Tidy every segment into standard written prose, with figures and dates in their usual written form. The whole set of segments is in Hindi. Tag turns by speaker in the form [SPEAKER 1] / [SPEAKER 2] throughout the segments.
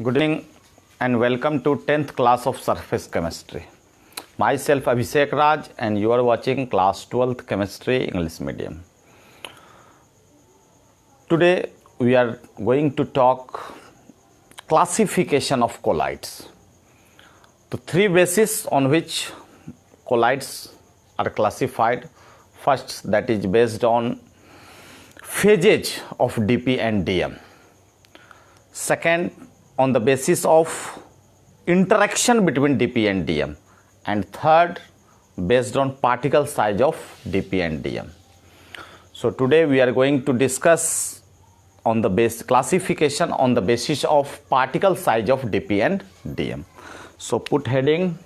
[SPEAKER 1] Good evening and welcome to 10th class of surface chemistry. Myself Abhishek Raj and you are watching class 12th chemistry English medium. Today we are going to talk classification of colloids. The three bases on which colloids are classified. First, that is based on phases of dp and dm. Second, on the basis of interaction between dp and dm. And third, based on particle size of dp and dm. So today we are going to discuss on the base classification on the basis of particle size of dp and dm. So put heading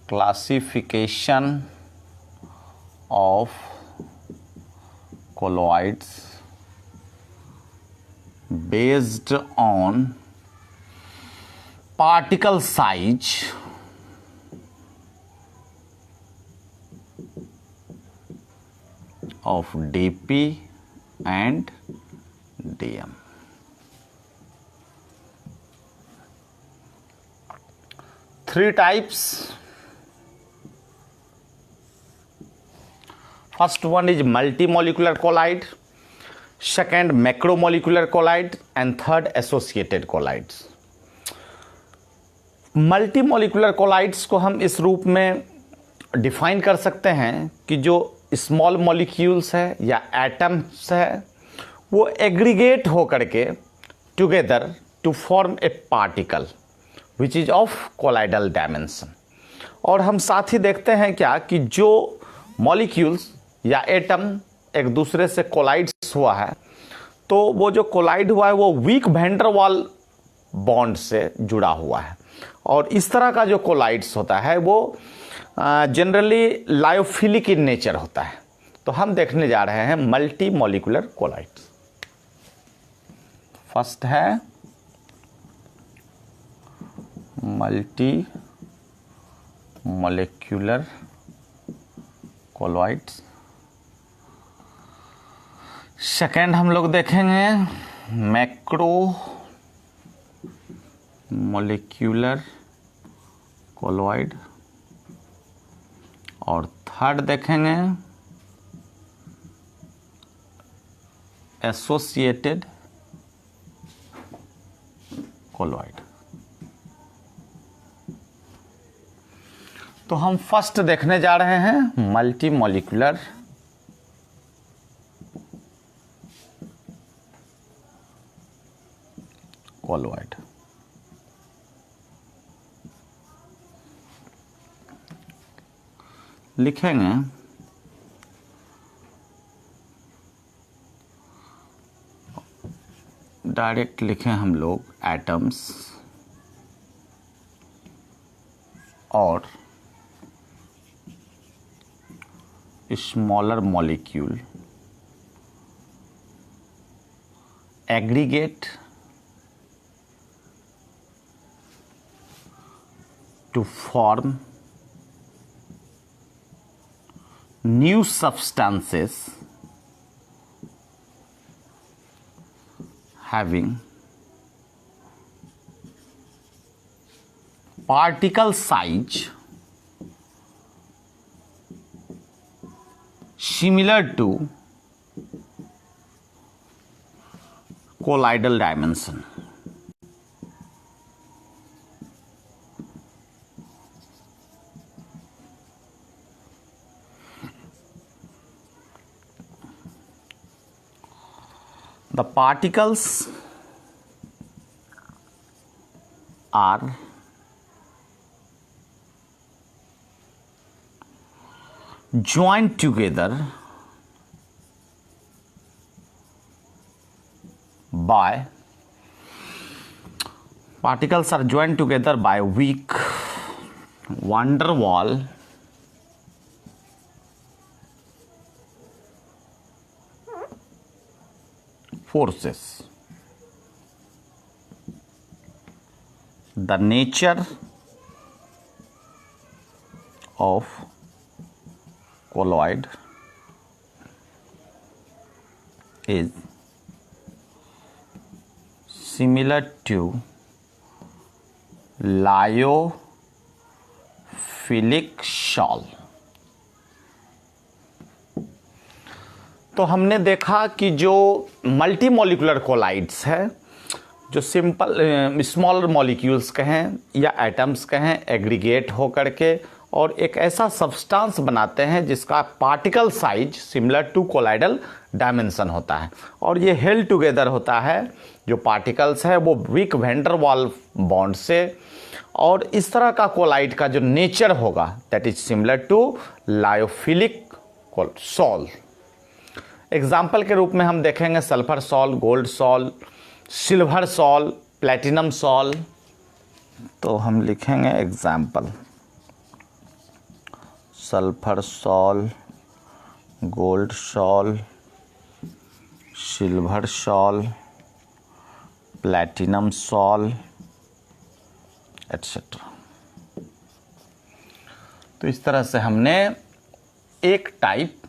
[SPEAKER 1] classification of colloids based on particle size of dp and dm. Three types. First one is multimolecular colloid, second macromolecular colloid and third associated colloids. Multimolecular colloids को हम इस रूप में डिफाइन कर सकते हैं कि जो स्मॉल मॉलिक्यूल्स है या एटम्स है वो एग्रीगेट हो करके together to form a particle which is of colloidal dimension. और हम साथ ही देखते हैं क्या कि जो मॉलिक्यूल्स या एटम एक दूसरे से कोलाइड्स हुआ है तो वो जो कोलाइड हुआ है वो वीक वैन डर वाल बॉन्ड से जुड़ा हुआ है. और इस तरह का जो कोलाइड्स होता है वो जनरली लायोफिलिक इन नेचर होता है. तो हम देखने जा रहे हैं मल्टी मॉलिकुलर कोलाइड्स. फर्स्ट है मल्टी मॉलिक्यूलर कोलाइड्स. सेकेंड हम लोग देखेंगे मैक्रो मॉलिक्यूलर कोलॉइड और थर्ड देखेंगे एसोसिएटेड कोलॉइड. तो हम फर्स्ट देखने जा रहे हैं मल्टी मॉलिक्यूलर कोलॉइड. लिखेंगे डायरेक्ट लिखें हम लोग एटम्स और smaller molecule aggregate to form new substances having particle size similar to colloidal dimension. The particles are joined together by weak van der Waal forces. The nature of colloid is similar to lyophilic sol. तो हमने देखा कि जो मल्टी मॉलिक्यूलर कोलाइड्स है, जो सिंपल स्मॉल मॉलिक्यूल्स कहें या एटम्स कहें, एग्रीगेट हो करके और एक ऐसा सब्सटेंस बनाते हैं जिसका particle size similar to colloidal dimension होता है, और ये हेल्ड टुगेदर होता है जो पार्टिकल्स है वो weak van der Waals bond से। और इस तरह का कोलाइड का जो नेचर होगा that is similar to lyophilic sol. Example के रूप में हम देखेंगे sulphur sol, gold sol, silver sol, platinum sol. तो हम लिखेंगे example sulphur sol, gold sol, silver sol, platinum sol etcetera. तो इस तरह से हमने एक टाइप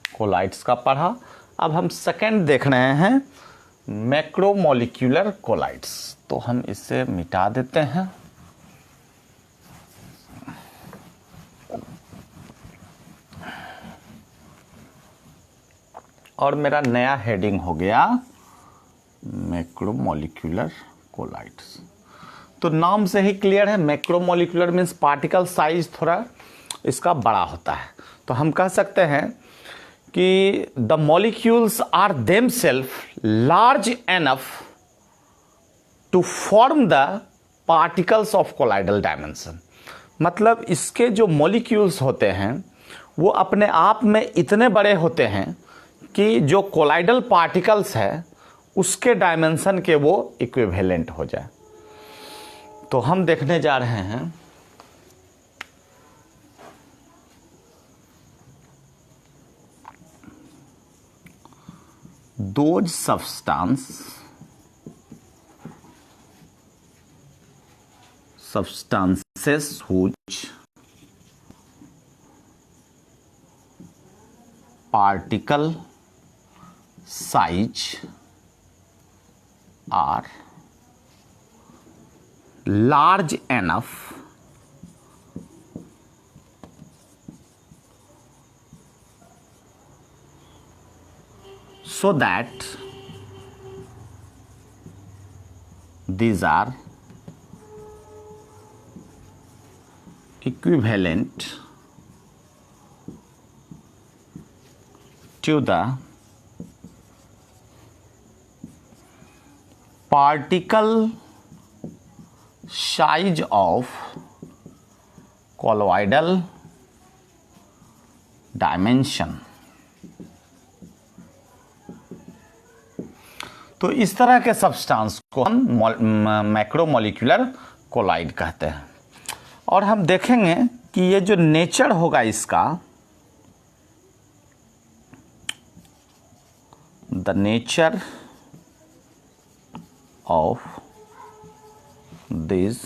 [SPEAKER 1] कोलाइड्स का पढ़ा। अब हम सेकंड देख रहे हैं मैक्रोमोलिक्यूलर कोलाइड्स। तो हम इसे मिटा देते हैं। और मेरा नया हेडिंग हो गया मैक्रोमोलिक्यूलर कोलाइड्स। तो नाम से ही क्लियर है, मैक्रोमोलिक्यूलर मीन्स पार्टिकल साइज थोड़ा इसका बड़ा होता है। तो हम कह सकते हैं कि the molecules are themself large enough to form the particles of colloidal dimension. मतलब इसके जो मॉलिक्यूल्स होते हैं वो अपने आप में इतने बड़े होते हैं कि जो कोलाइडल पार्टिकल्स है उसके डायमेंशन के वो इक्विवेलेंट हो जाए। तो हम देखने जा रहे हैं those substances whose particle size are large enough so that these are equivalent to the particle size of colloidal dimension। तो इस तरह के सब्सटेंस को हम मैक्रोमोलिक्यूलर कोलाइड कहते हैं। और हम देखेंगे कि ये जो नेचर होगा इसका, the nature of these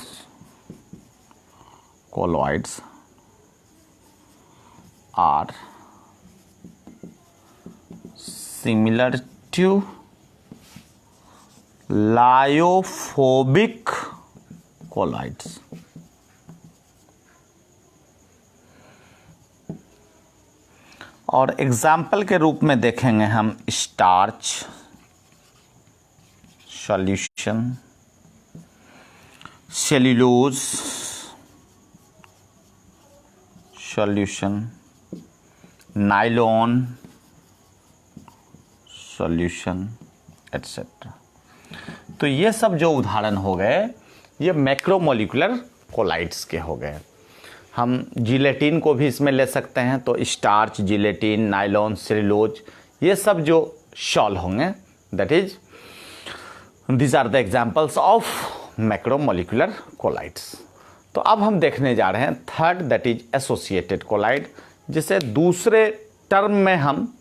[SPEAKER 1] colloids are similar to lyophobic colloids. और एग्जाम्पल के रूप में देखेंगे हम starch solution, cellulose solution, nylon solution etcetera. तो ये सब जो उदाहरण हो गए ये मैक्रोमोलिक्यूलर कोलाइड्स के हो गए। हम जिलेटिन को भी इसमें ले सकते हैं। तो स्टार्च, जिलेटिन, नायलॉन, सेल्यूलोज, ये सब जो सॉल होंगे that is these are the examples of macromolecular colloids. तो अब हम देखने जा रहे हैं third that is associated colloid, जिसे दूसरे टर्म में हम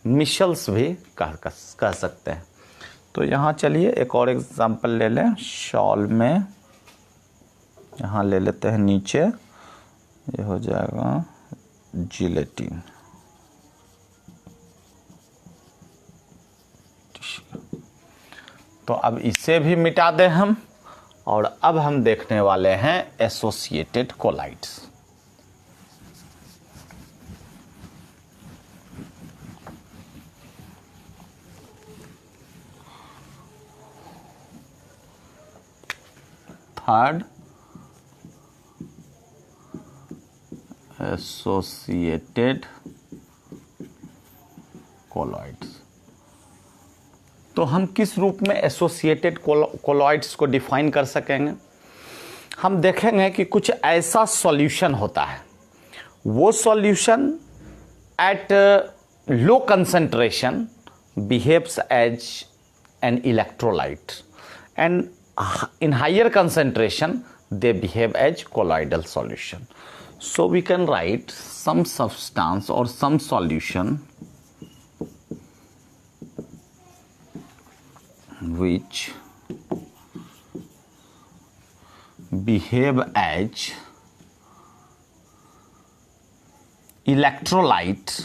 [SPEAKER 1] मिशल्स भी कह सकते हैं। तो यहाँ चलिए एक और एग्जांपल ले लें। शॉल में यहाँ ले लेते हैं नीचे, ये हो जाएगा जिलेटिन। तो अब इसे भी मिटा दें हम, और अब हम देखने वाले हैं associated colloids. Third, associated colloids. तो हम किस रूप में एसोसिएटेड कोलॉइड्स को डिफाइन कर सकेंगे? हम देखेंगे कि कुछ ऐसा सॉल्यूशन होता है, वो solution at low concentration behaves as an electrolyte, and in higher concentration they behave as colloidal solution. So we can write some substance or some solution which behave as electrolyte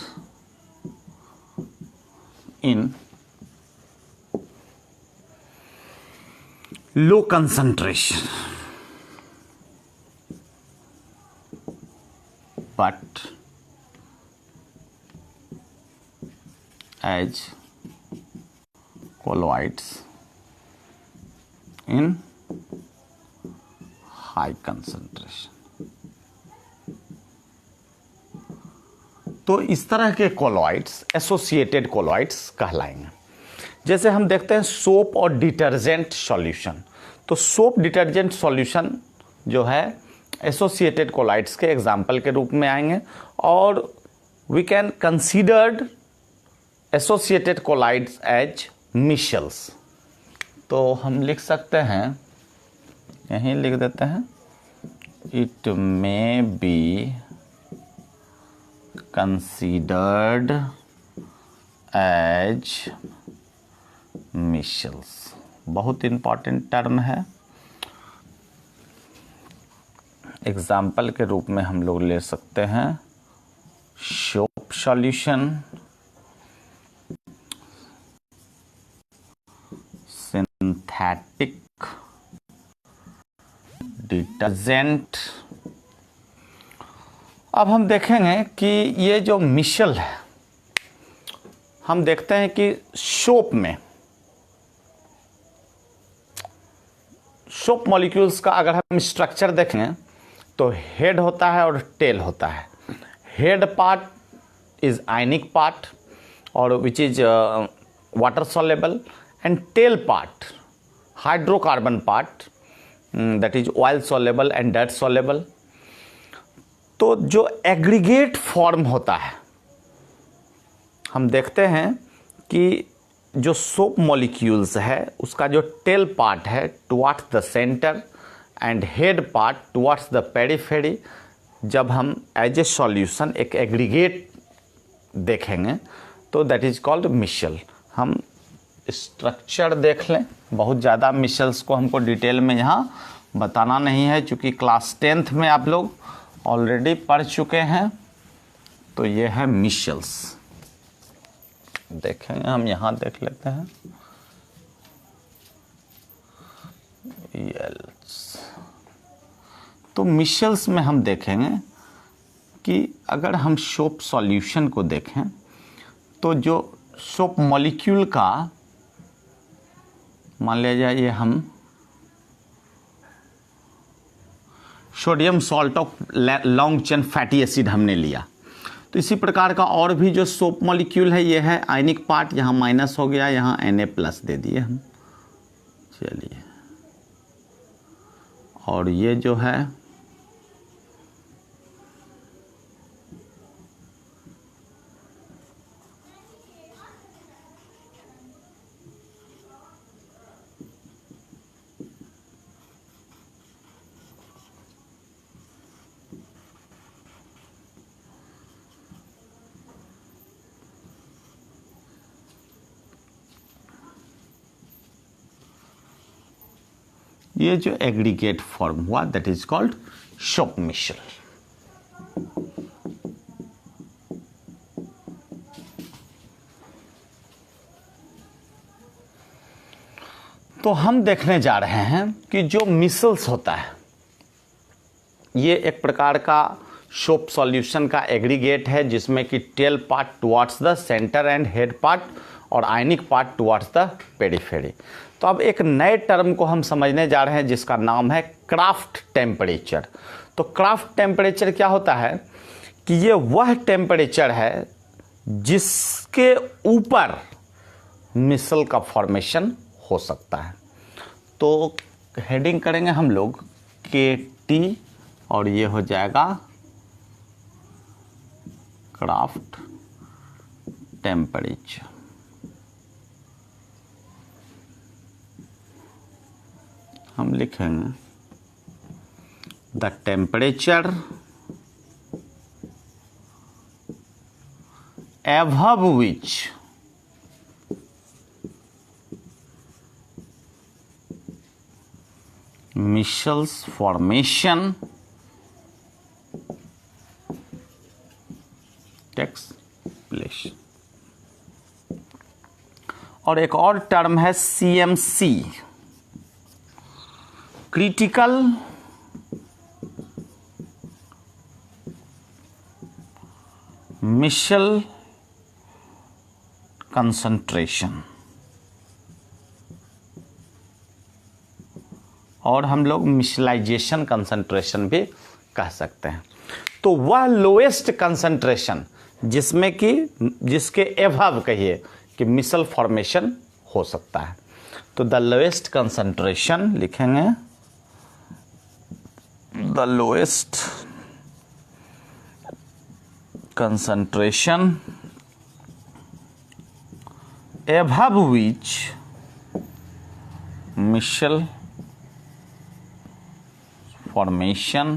[SPEAKER 1] in low concentration, but as colloids in high concentration. तो इस तरह के कोलॉइड्स एसोसिएटेड कोलॉइड्स कहलाएंगे। जैसे हम देखते हैं सोप और डिटर्जेंट सॉल्यूशन, तो सोप डिटर्जेंट सॉल्यूशन जो है एसोसिएटेड कोलाइड्स के एग्जाम्पल के रूप में आएंगे, और we can considered associated colloids as micelles. तो हम लिख सकते हैं, यहीं लिख देते हैं, it may be considered as micelles. बहुत इंपॉर्टेंट टर्म है। एग्जाम्पल के रूप में हम लोग ले सकते हैं सोप सॉल्यूशन, सिंथेटिक डिटर्जेंट। अब हम देखेंगे कि ये जो मिशेल है, हम देखते हैं कि सोप में सोप मॉलिक्यूल्स का अगर हम स्ट्रक्चर देखें तो हेड होता है और टेल होता है। Head part is ionic part और which is water soluble, and tail part hydrocarbon part that is oil soluble and dirt soluble. तो जो एग्रीगेट फॉर्म होता है, हम देखते हैं कि जो सोप मॉलिक्यूल्स है उसका जो टेल पार्ट है towards the centre and head part towards the periphery, जब हम एज ए सॉल्यूशन एक एग्रीगेट देखेंगे तो दैट इज कॉल्ड मिशेल। हम स्ट्रक्चर देख लें, बहुत ज़्यादा मिशेल्स को हमको डिटेल में यहाँ बताना नहीं है, चूँकि क्लास 10th में आप लोग ऑलरेडी पढ़ चुके हैं। तो ये है मिशेल्स। देखेंगे हम, यहाँ देख लेते हैं तो मिशेल्स में हम देखेंगे कि अगर हम सोप सॉल्यूशन को देखें तो जो सोप मॉलिक्यूल का, मान लिया जाए ये हम sodium salt of long chain fatty acid हमने लिया, तो इसी प्रकार का और भी जो सोप मॉलिक्यूल है ये है आयनिक पार्ट, यहाँ माइनस हो गया, यहाँ Na+ दे दिए हम। चलिए, और ये जो है ये जो एग्रीगेट फॉर्म हुआ that is called soap micelle. तो हम देखने जा रहे हैं कि जो मिसल्स होता है ये एक प्रकार का सोप सॉल्यूशन का एग्रीगेट है जिसमें कि tail part towards the centre and head part और आयनिक पार्ट टुवर्ड्स द पेरिफेरी। तो अब एक नए टर्म को हम समझने जा रहे हैं जिसका नाम है क्राफ्ट टेम्परेचर। तो क्राफ्ट टेम्परेचर क्या होता है कि ये वह टेम्परेचर है जिसके ऊपर मिसल का फॉर्मेशन हो सकता है। तो हेडिंग करेंगे हम लोग KT और ये हो जाएगा क्राफ्ट टेम्परेचर। हम लिखेंगे the temperature above which Michel's formation takes place। और एक और टर्म है CMC, क्रिटिकल मिशेल कंसंट्रेशन, और हम लोग मिशलाइजेशन कंसंट्रेशन भी कह सकते हैं। तो वह लोएस्ट कंसंट्रेशन जिसमें कि जिसके एभव कहिए कि मिसल फॉर्मेशन हो सकता है। तो द लोएस्ट कंसंट्रेशन लिखेंगे the lowest concentration above which Michel formation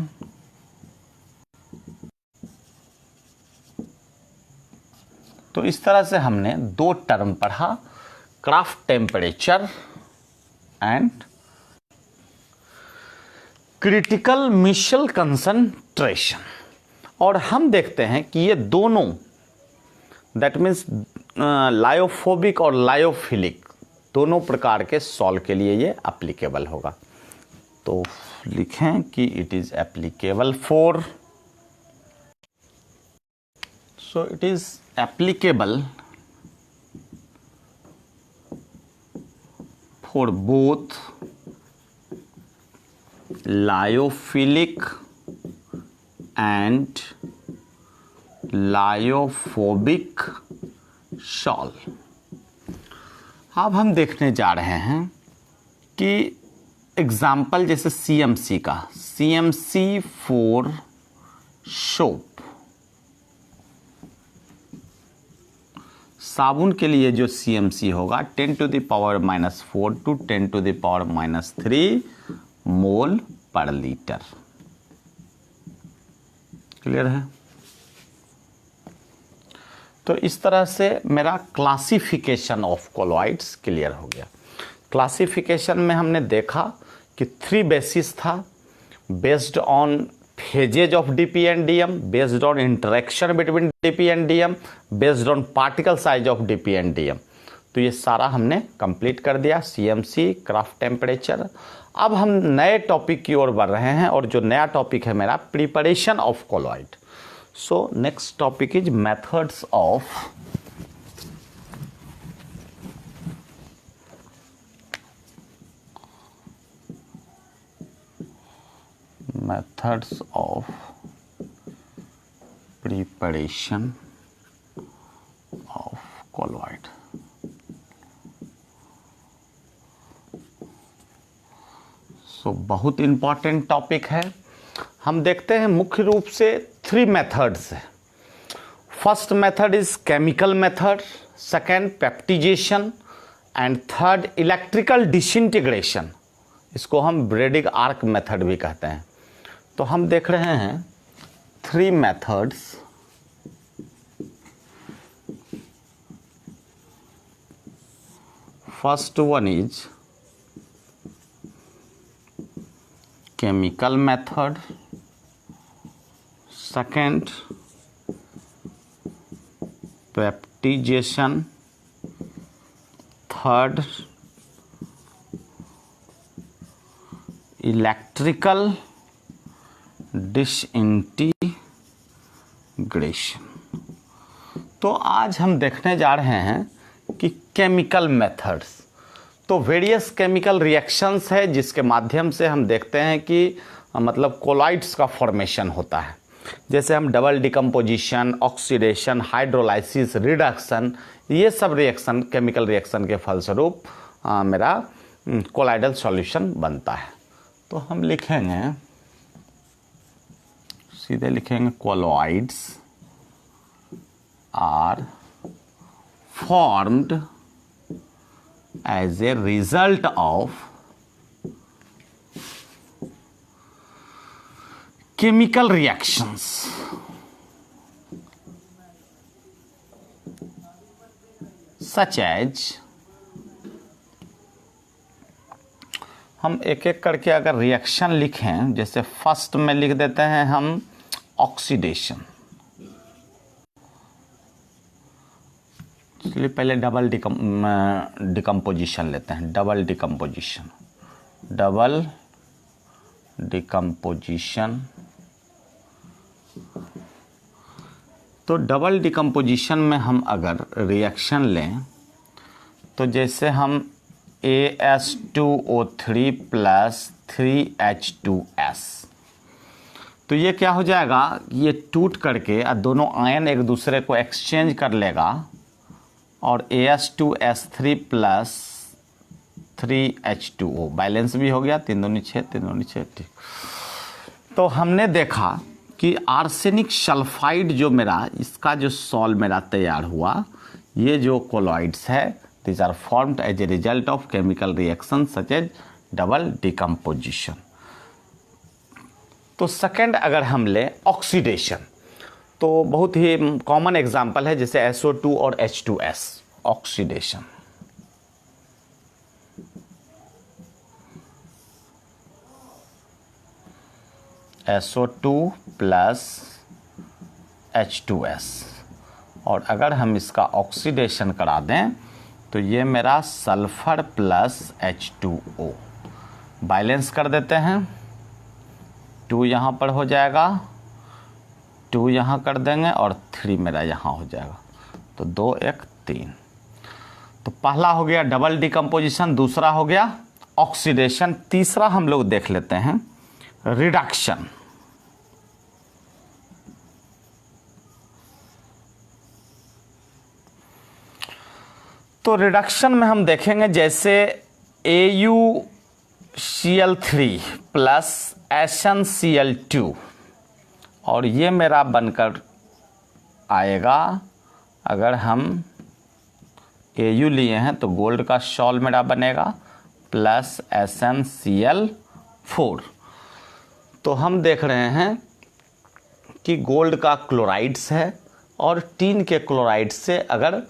[SPEAKER 1] तो इस तरह से हमने दो टर्म पढ़ा, Krafft temperature and critical micelle concentration. और हम देखते हैं कि ये दोनों दैट मीन्स लायोफोबिक और लायोफिलिक दोनों प्रकार के सॉल के लिए ये एप्लीकेबल होगा। तो लिखें कि it is applicable for, so it is applicable for both lyophilic and lyophobic sol. अब हम देखने जा रहे हैं कि एग्जाम्पल जैसे CMC का, CMC फॉर सोप, साबुन के लिए जो CMC होगा 10 to the power -4 to 10 to the power -3 मोल पर लीटर। क्लियर है? तो इस तरह से मेरा क्लासिफिकेशन ऑफ कोलॉइड्स क्लियर हो गया। क्लासिफिकेशन में हमने देखा कि 3 बेसिस था, based on phases of DP and DM, based on interaction between DP and DM, based on particle size of DP and DM। तो ये सारा हमने कंप्लीट कर दिया, CMC, क्राफ्ट टेम्परेचर। अब हम नए टॉपिक की ओर बढ़ रहे हैं और जो नया टॉपिक है मेरा preparation of colloid. So next topic is methods of preparation of colloid। So बहुत इंपॉर्टेंट टॉपिक है। हम देखते हैं मुख्य रूप से 3 मेथड्स है। First method is chemical method, second peptization and third electrical disintegration. इसको हम ब्रेडिग आर्क मेथड भी कहते हैं। तो हम देख रहे हैं 3 methods. First one is chemical method, second peptidation, third electrical disintegration. तो आज हम देखने जा रहे हैं कि केमिकल मेथड्स। तो वेरियस केमिकल रिएक्शंस है जिसके माध्यम से हम देखते हैं कि मतलब कोलॉइड्स का फॉर्मेशन होता है। जैसे हम double decomposition, oxidation, hydrolysis, reduction, ये सब रिएक्शन केमिकल रिएक्शन के फलस्वरूप मेरा कोलॉइडल सॉल्यूशन बनता है। तो हम लिखेंगे, सीधे लिखेंगे colloids are formed as a result of chemical reactions such as, हम एक एक करके अगर रिएक्शन लिखें, जैसे फर्स्ट में लिख देते हैं हम ऑक्सीडेशन। इसलिए पहले डबल डिकम्पोजिशन लेते हैं। Double decomposition. तो डबल डिकम्पोजिशन में हम अगर रिएक्शन लें तो जैसे हम AS2O3 प्लस 3H2S, तो ये क्या हो जाएगा, ये टूट करके दोनों आयन एक दूसरे को एक्सचेंज कर लेगा और AS2S3 प्लस 3H2O बैलेंस भी हो गया, 3 दूनी 6, 3 दूनी 6, ठीक। तो हमने देखा कि आर्सेनिक सल्फाइड जो मेरा, इसका जो सॉल्व मेरा तैयार हुआ, ये जो कोलॉइड्स है, these are formed as a result of chemical reaction such as double decomposition. तो सेकेंड अगर हम लें ऑक्सीडेशन, तो बहुत ही कॉमन एग्जाम्पल है, जैसे SO2 और H2S oxidation. SO2 plus H2S, और अगर हम इसका ऑक्सीडेशन करा दें तो ये मेरा सल्फर प्लस H2O बैलेंस कर देते हैं। 2 यहाँ पर हो जाएगा, 2 यहाँ कर देंगे और 3 मेरा यहाँ हो जाएगा, तो 2 1 3। तो पहला हो गया डबल डिकम्पोजिशन, दूसरा हो गया ऑक्सीडेशन, तीसरा हम लोग देख लेते हैं रिडक्शन। तो रिडक्शन में हम देखेंगे जैसे AuCl3 प्लस SnCl2, और ये मेरा बनकर आएगा, अगर हम Au लिए हैं तो गोल्ड का सॉल्व मेरा बनेगा प्लस SnCl4। तो हम देख रहे हैं कि गोल्ड का क्लोराइड्स है और टीन के क्लोराइड से अगर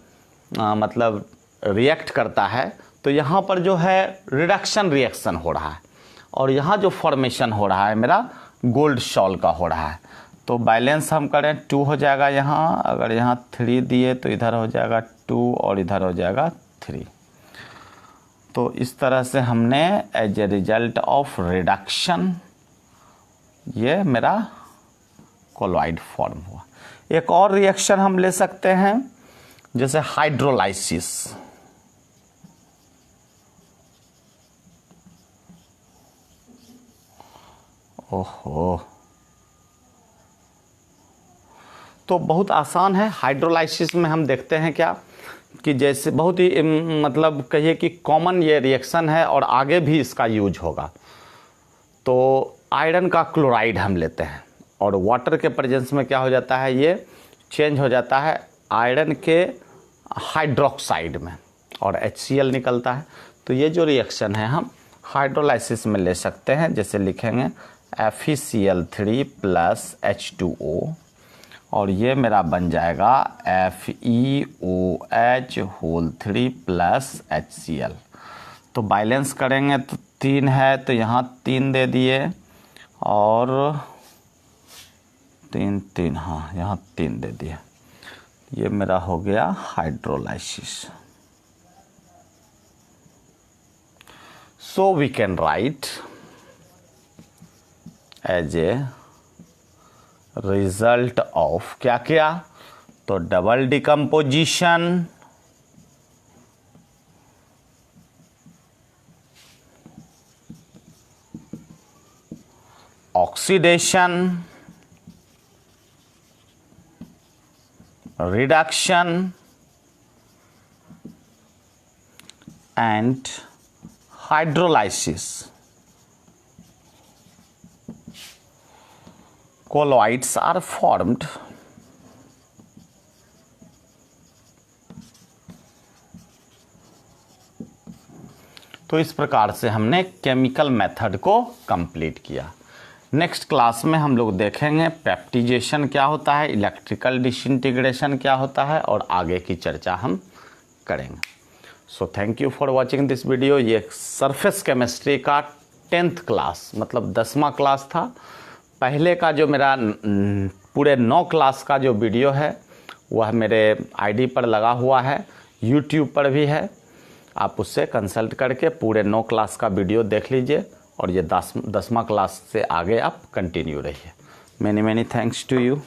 [SPEAKER 1] मतलब रिएक्ट करता है तो यहाँ पर जो है रिडक्शन रिएक्शन हो रहा है, और यहाँ जो फॉर्मेशन हो रहा है मेरा गोल्ड सॉल्व का हो रहा है। तो बैलेंस हम करें 2 हो जाएगा यहाँ, अगर यहाँ 3 दिए तो इधर हो जाएगा 2 और इधर हो जाएगा 3। तो इस तरह से हमने as a result of reduction ये मेरा कोलॉइड फॉर्म हुआ। एक और रिएक्शन हम ले सकते हैं, जैसे हाइड्रोलाइसिस। ओहो, तो बहुत आसान है। हाइड्रोलाइसिस में हम देखते हैं क्या कि जैसे बहुत ही मतलब कहिए कि कॉमन ये रिएक्शन है और आगे भी इसका यूज होगा। तो आयरन का क्लोराइड हम लेते हैं और वाटर के प्रेजेंस में क्या हो जाता है, ये चेंज हो जाता है आयरन के हाइड्रोक्साइड में और HCl निकलता है। तो ये जो रिएक्शन है हम हाइड्रोलाइसिस में ले सकते हैं, जैसे लिखेंगे FeCl3 प्लस H2O, और ये मेरा बन जाएगा FeOH3 प्लस HCl। तो बैलेंस करेंगे तो 3 है, तो यहाँ 3 दे दिए और 3 3, हाँ यहाँ 3 दे दिए। ये मेरा हो गया hydrolysis. So we can write as a result of क्या किया, तो double decomposition, oxidation, reduction and hydrolysis, colloids are formed तो इस प्रकार से हमने केमिकल मेथड को कंप्लीट किया। नेक्स्ट क्लास में हम लोग देखेंगे पेप्टिजेशन क्या होता है, इलेक्ट्रिकल डिसइंटीग्रेशन क्या होता है, और आगे की चर्चा हम करेंगे। So thank you for watching this video. ये सरफेस केमिस्ट्री का 10th क्लास मतलब 10वां क्लास था। पहले का जो मेरा पूरे 9 क्लास का जो वीडियो है वह मेरे आईडी पर लगा हुआ है, यूट्यूब पर भी है। आप उससे कंसल्ट करके पूरे 9 क्लास का वीडियो देख लीजिए और ये 10वां क्लास से आगे आप कंटिन्यू रहिए। Many thanks to you.